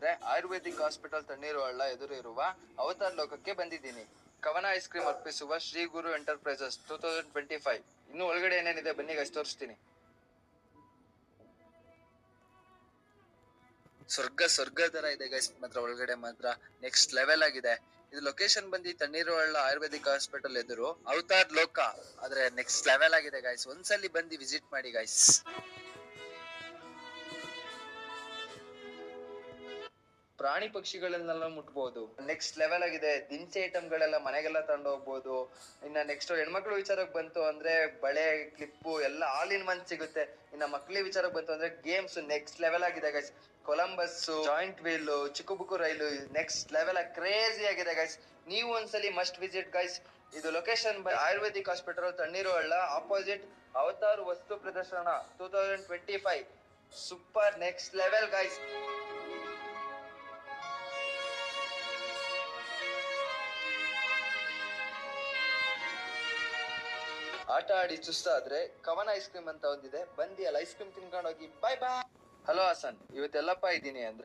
ಅಂದ್ರೆ ಆಯುರ್ವೇದಿಕ್ ಹಾಸ್ಪಿಟಲ್ ತಣ್ಣೀರು ಹಳ್ಳ ಎದುರು ಇರುವ ಅವತಾರ್ ಲೋಕಕ್ಕೆ ಬಂದಿದ್ದೀನಿ. ಕವನ ಐಸ್ ಕ್ರೀಮ್ ಅರ್ಪಿಸುವ ಶ್ರೀ ಗುರು ಎಂಟರ್ಪ್ರೈಸಸ್ 2025. ಇನ್ನು ಒಳಗಡೆ ಏನೇನಿದೆ ಬನ್ನಿ ಗೈಸ್ ತೋರಿಸ್ತೀನಿ. ಸ್ವರ್ಗ ತರ ಇದೆ ಗೈಸ್, ಮಾತ್ರ ಒಳಗಡೆ ಮಾತ್ರ ನೆಕ್ಸ್ಟ್ ಲೆವೆಲ್ ಆಗಿದೆ. ಇದು ಲೊಕೇಶನ್ ಬಂದು ತಣ್ಣೀರು ಹಳ್ಳ ಆಯುರ್ವೇದಿಕ್ ಹಾಸ್ಪಿಟಲ್ ಎದುರು ಅವತಾರ್ ಲೋಕ. ಆದ್ರೆ ನೆಕ್ಸ್ಟ್ ಲೆವೆಲ್ ಆಗಿದೆ ಗೈಸ್, ಒಂದ್ಸಲಿ ಬಂದು ವಿಸಿಟ್ ಮಾಡಿ ಗೈಸ್. ಪ್ರಾಣಿ ಪಕ್ಷಿಗಳನ್ನೆಲ್ಲ ಮುಟ್ಬಹುದು. ನೆಕ್ಸ್ಟ್ ಲೆವೆಲ್ ಆಗಿದೆ. ದಿನಸಿ ಐಟಮ್ ಗಳೆಲ್ಲ ಮನೆಗೆಲ್ಲ ತಗೊಂಡು ಹೋಗ್ಬೋದು. ಇನ್ನ ನೆಕ್ಸ್ಟ್ ಹೆಣ್ಮಕ್ಳು ವಿಚಾರಕ್ಕೆ ಬಂತು ಅಂದ್ರೆ ಬಳೆ, ಕ್ಲಿಪ್ಪು ಎಲ್ಲ ಆಲ್ ಇನ್ ಒನ್ ಸಿಗುತ್ತೆ. ಇನ್ನ ಮಕ್ಳಿ ವಿಚಾರಕ್ಕೆ ಬಂತು ಅಂದ್ರೆ ಗೇಮ್ಸ್ ನೆಕ್ಸ್ಟ್ ಲೆವೆಲ್ ಆಗಿದೆ ಗೈಸ್. ಕೊಲಂಬಸ್, ಜಾಯಿಂಟ್ ವೀಲ್, ಚಿಕ್ಕಬುಕ್ಕು ರೈಲು ನೆಕ್ಸ್ಟ್ ಲೆವೆಲ್ ಕ್ರೇಜಿ ಆಗಿದೆ ಗೈಸ್. ನೀವು ಒಂದ್ಸಲಿ ಮಸ್ಟ್ ವಿಸಿಟ್ ಗೈಸ್. ಇದು ಲೊಕೇಶನ್ ಆಯುರ್ವೇದಿಕ್ ಹಾಸ್ಪಿಟಲ್ ತಣ್ಣೀರು ಹಳ್ಳ, ಆಪೋಸಿಟ್ ಅವತಾರ್ ವಸ್ತು ಪ್ರದರ್ಶನ 2025. Super next level guys. ಆಟ ಆಡಿ ಸುಸ್ತಾದ್ರೆ ಕವನ ಐಸ್ ಕ್ರೀಮ್ ಅಂತ ಒಂದಿದೆ, ಬಂದಿ ಅಲ್ಲಿ ಐಸ್ ಕ್ರೀಮ್ ತಿನ್ಕೊಂಡು ಹೋಗಿ. ಬಾಯ್ ಬಾಯ್. ಹಲೋ ಹಾಸನ್, ಇವತ್ತೆಲ್ಲಪ್ಪ ಇದ್ದೀನಿ ಅಂದ್ರೆ